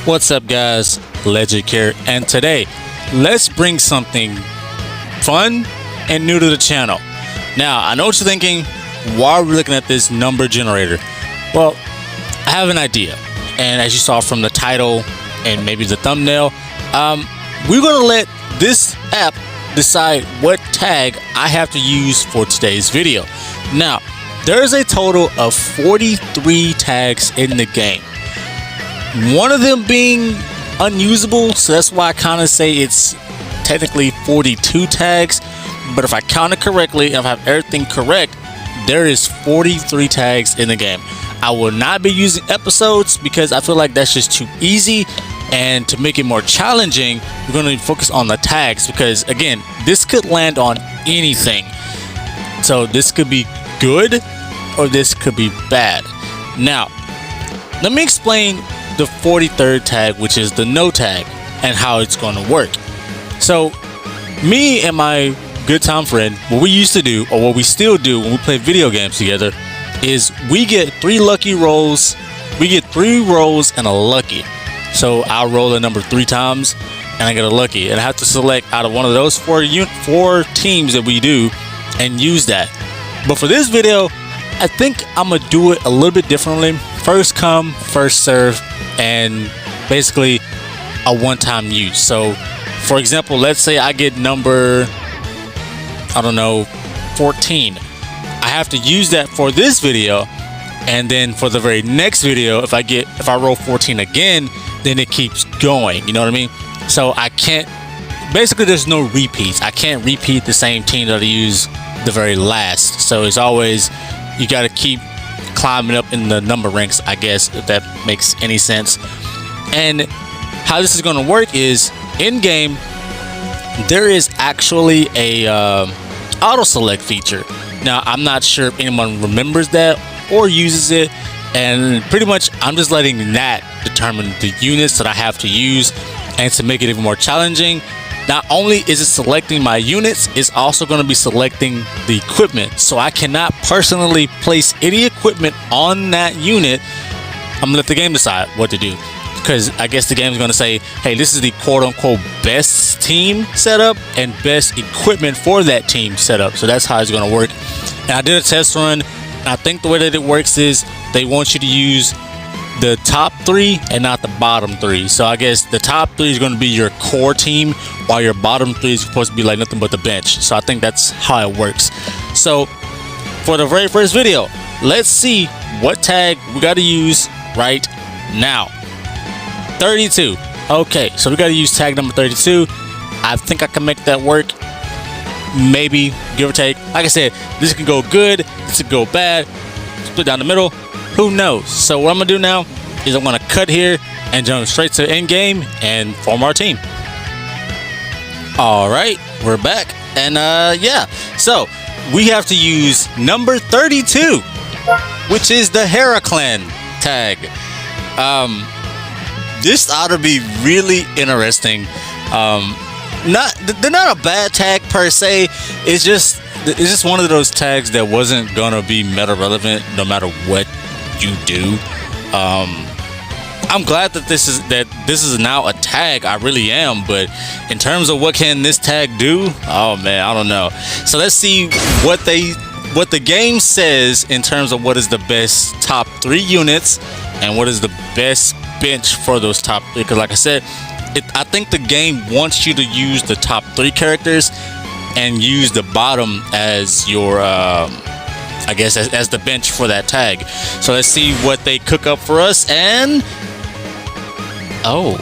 What's up, guys? Legend here, and today let's bring something fun and new to the channel. Now, I know what you're thinking. Why are we looking at this number generator? Well, I have an idea, and as you saw from the title and maybe the thumbnail, we're gonna let this app decide what tag I have to use for today's video. Now, there's a total of 43 tags in the game. One of them being unusable, so that's why I kind of say it's technically 42 tags. But if I count it correctly, if I have everything correct, there is 43 tags in the game. I will not be using episodes because I feel like that's just too easy. And to make it more challenging, we're going to focus on the tags because, again, this could land on anything. So this could be good or this could be bad. Now, let me explain the 43rd tag, which is the no tag, and how it's going to work. So me and my good time friend, what we used to do, or what we still do when we play video games together, is we get 3 lucky rolls. We get 3 rolls and a lucky. So I'll roll a number 3 times and I get a lucky, and I have to select out of one of those 4 teams that we do and use that. But for this video, I think I'm gonna do it a little bit differently. First come, first serve, and basically a one-time use. So for example, let's say I get number, I don't know, 14. I have to use that for this video, and then for the very next video, if I roll 14 again, then it keeps going, you know what I mean? So I can't, basically there's no repeats. I can't repeat the same team that I use the very last. So it's always, you got to keep climbing up in the number ranks, I guess, if that makes any sense. And how this is going to work is, in game there is actually a auto select feature. Now, I'm not sure if anyone remembers that or uses it, and pretty much I'm just letting that determine the units that I have to use. And to make it even more challenging, not only is it selecting my units, it's also going to be selecting the equipment. So I cannot personally place any equipment on that unit. I'm gonna let the game decide what to do, because I guess the game is going to say, hey, this is the quote-unquote best team setup and best equipment for that team setup. So that's how it's going to work. And I did a test run. I think the way that it works is they want you to use the top 3 and not the bottom 3. So I guess the top 3 is going to be your core team, while your bottom 3 is supposed to be like nothing but the bench. So I think that's how it works. So for the very first video, let's see what tag we got to use right now. 32. Okay, so we got to use tag number 32. I think I can make that work. Maybe, give or take. Like I said, this can go good, this could go bad, split down the middle, who knows? So what I'm gonna do now is I'm gonna cut here and jump straight to end game and form our team. All right, we're back, and yeah, so we have to use number 32, which is the Heraclan tag. This ought to be really interesting. They're not a bad tag per se. It's just one of those tags that wasn't gonna be meta relevant no matter what you do. I'm glad that this is now a tag. I really am. But in terms of what can this tag do, oh man, I don't know. So let's see what the game says in terms of what is the best top 3 units and what is the best bench for those top 3. Because like I said, I think the game wants you to use the top 3 characters and use the bottom as your I guess as the bench for that tag. So let's see what they cook up for us. And oh,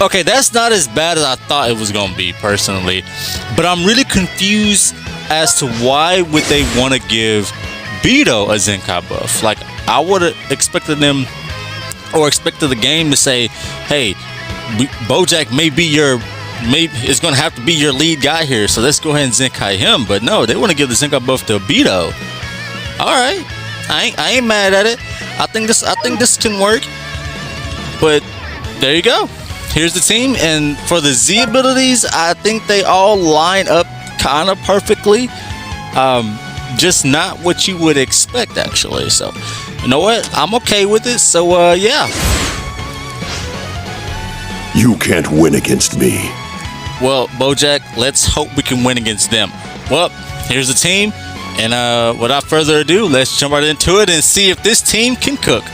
okay, that's not as bad as I thought it was gonna be personally, but I'm really confused as to why would they want to give Beto a Zenkai buff. Like, I would have expected them, or expected the game to say, hey, Bojack is going to have to be your lead guy here, so let's go ahead and Zenkai him. But no, they want to give the Zenkai buff to Beto. All right, I ain't mad at it. I think this can work. But there you go. Here's the team, and for the Z abilities, I think they all line up kind of perfectly. Just not what you would expect, actually. So you know what, I'm okay with it. So yeah, You can't win against me. Well, Bojack, let's hope we can win against them. Well, here's the team. And without further ado, let's jump right into it and see if this team can cook.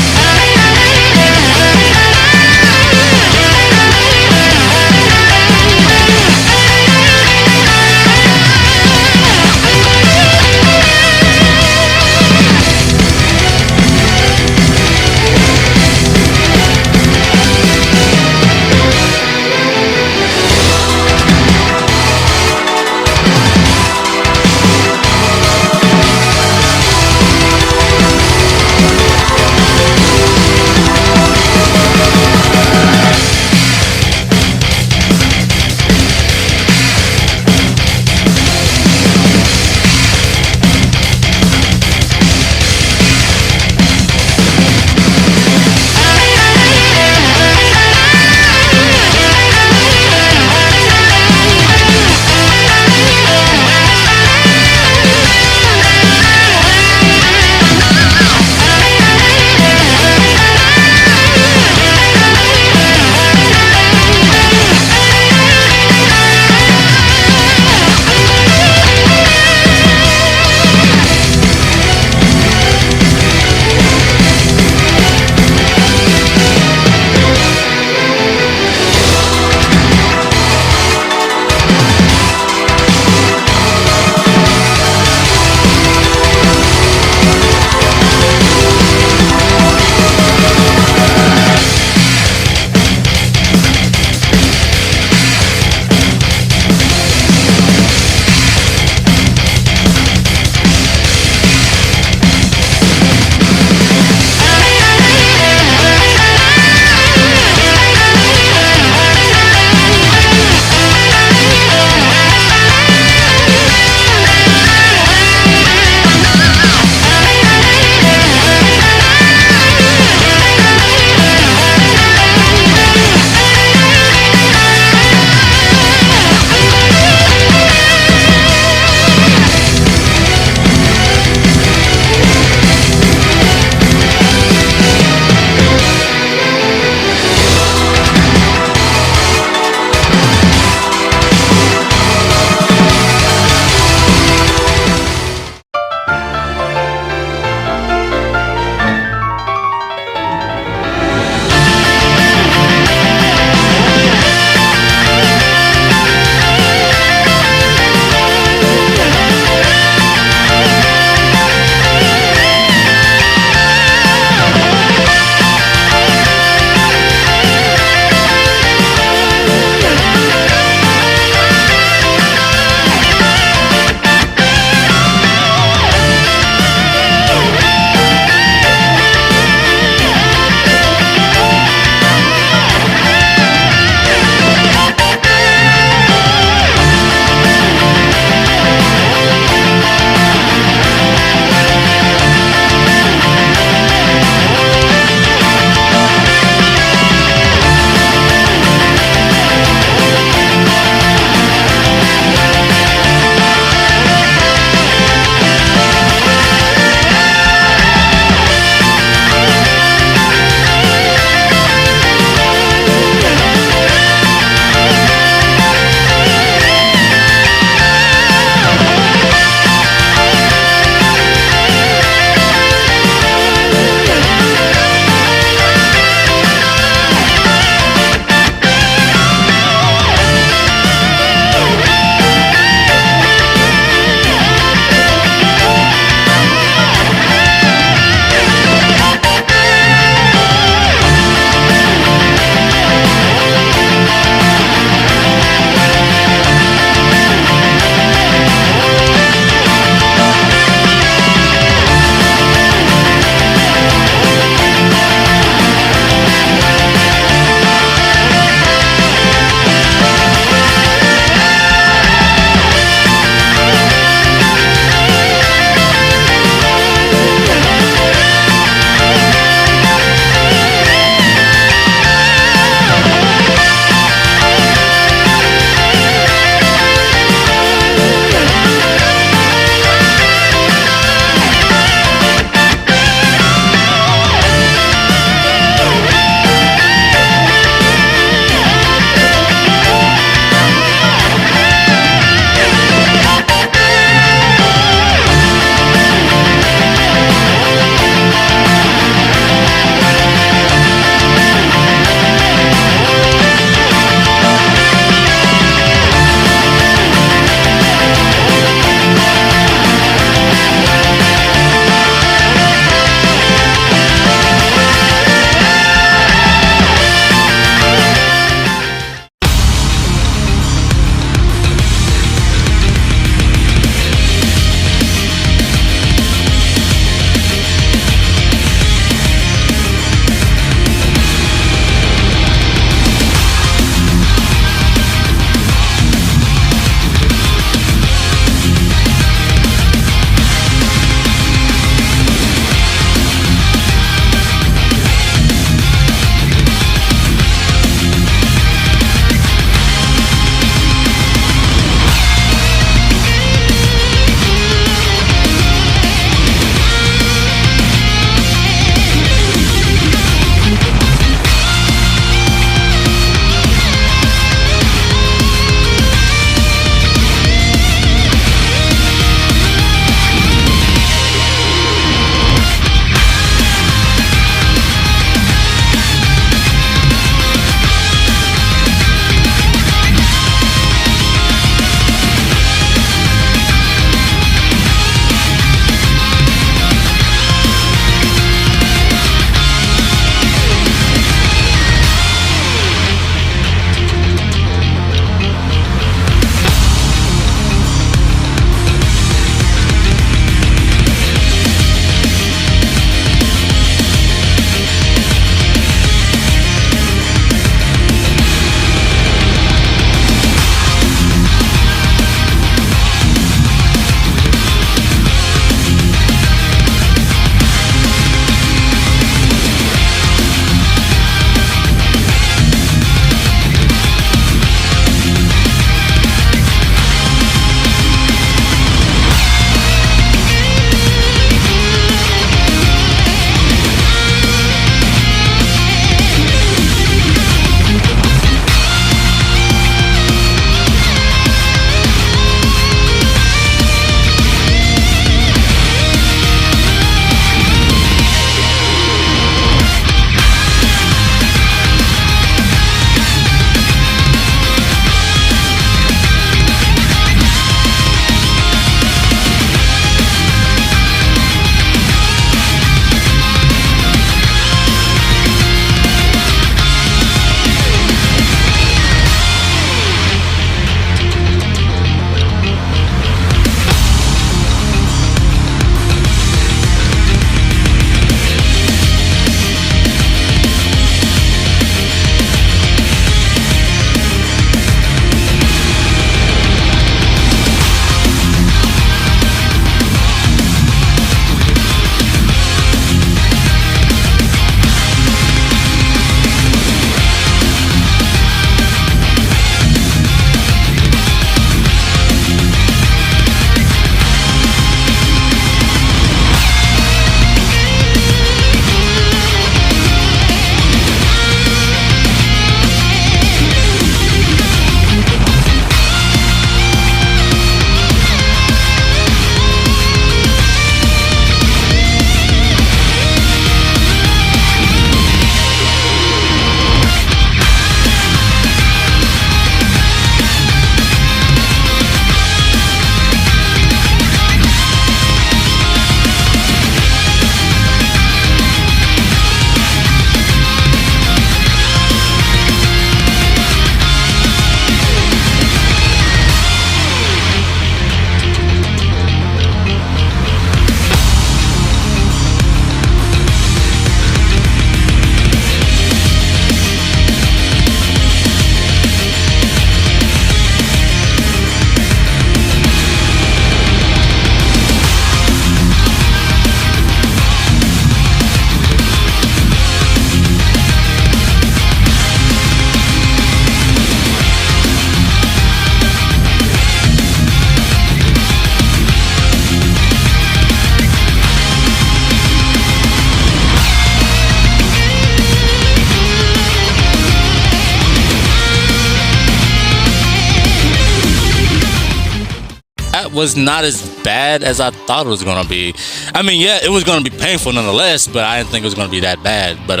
was not as bad as I thought it was gonna be. I mean, yeah, it was gonna be painful nonetheless, but I didn't think it was gonna be that bad. But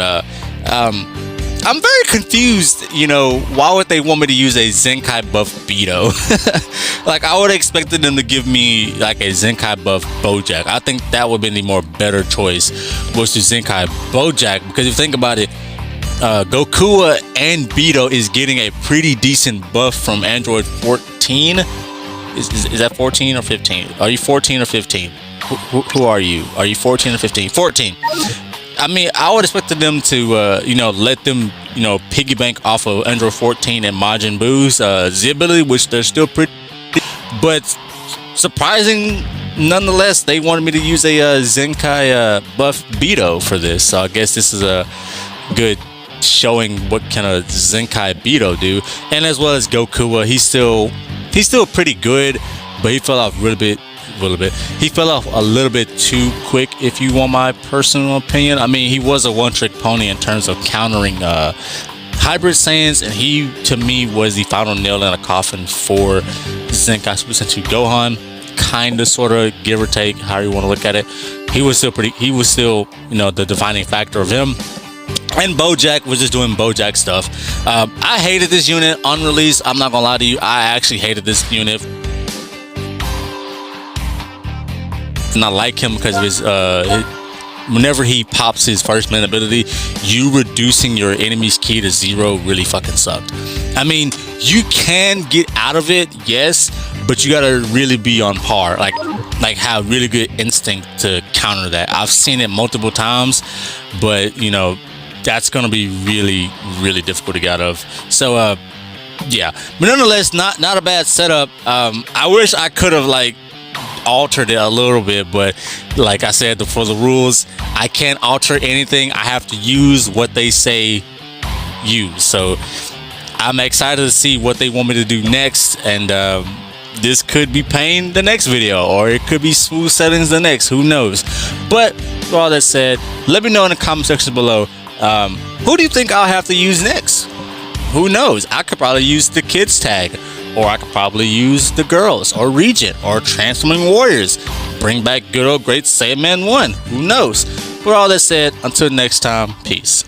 I'm very confused. You know, why would they want me to use a Zenkai buff Beto? Like, I would have expected them to give me like a Zenkai buff Bojack. I think that would have been the more better choice, was to Zenkai Bojack, because if you think about it, Gokua and Beto is getting a pretty decent buff from Android 14. Is that 14 or 15? Are you 14 or 15? Who are you? Are you 14 or 15? 14. I mean, I would expect them to, you know, let them, you know, piggy bank off of Android 14 and Majin Buu's Z ability, which they're still pretty, but surprising nonetheless. They wanted me to use a Zenkai buff Beto for this, so I guess this is a good showing what kind of Zenkai Beto do. And as well as Gokua, he's still pretty good, but he fell off a little bit. He fell off a little bit too quick, if you want my personal opinion. I mean, he was a one-trick pony in terms of countering hybrid Saiyans, and he, to me, was the final nail in a coffin for Zenkai Super Sentai Gohan. Kind of, sort of, give or take, however you want to look at it. He was still, you know, the defining factor of him. And Bojack was just doing Bojack stuff. I hated this unit unreleased. I'm not gonna lie to you. I actually hated this unit. And I like him because of his whenever he pops his first man ability, you reducing your enemy's ki to 0 really fucking sucked. I mean, you can get out of it, yes, but you gotta really be on par, like have really good instinct to counter that. I've seen it multiple times, but you know, that's gonna be really, really difficult to get out of. So yeah, but nonetheless, not a bad setup. I wish I could have like altered it a little bit, but like I said, for the rules, I can't alter anything. I have to use what they say use. So I'm excited to see what they want me to do next, and this could be pain the next video, or it could be smooth settings the next, who knows. But with all that said, let me know in the comment section below, who do you think I'll have to use next? Who knows? I could probably use the kids tag, or I could probably use the girls, or Regent, or Transforming Warriors. Bring back good old great Saiyaman 1. Who knows? With all that said, until next time, peace.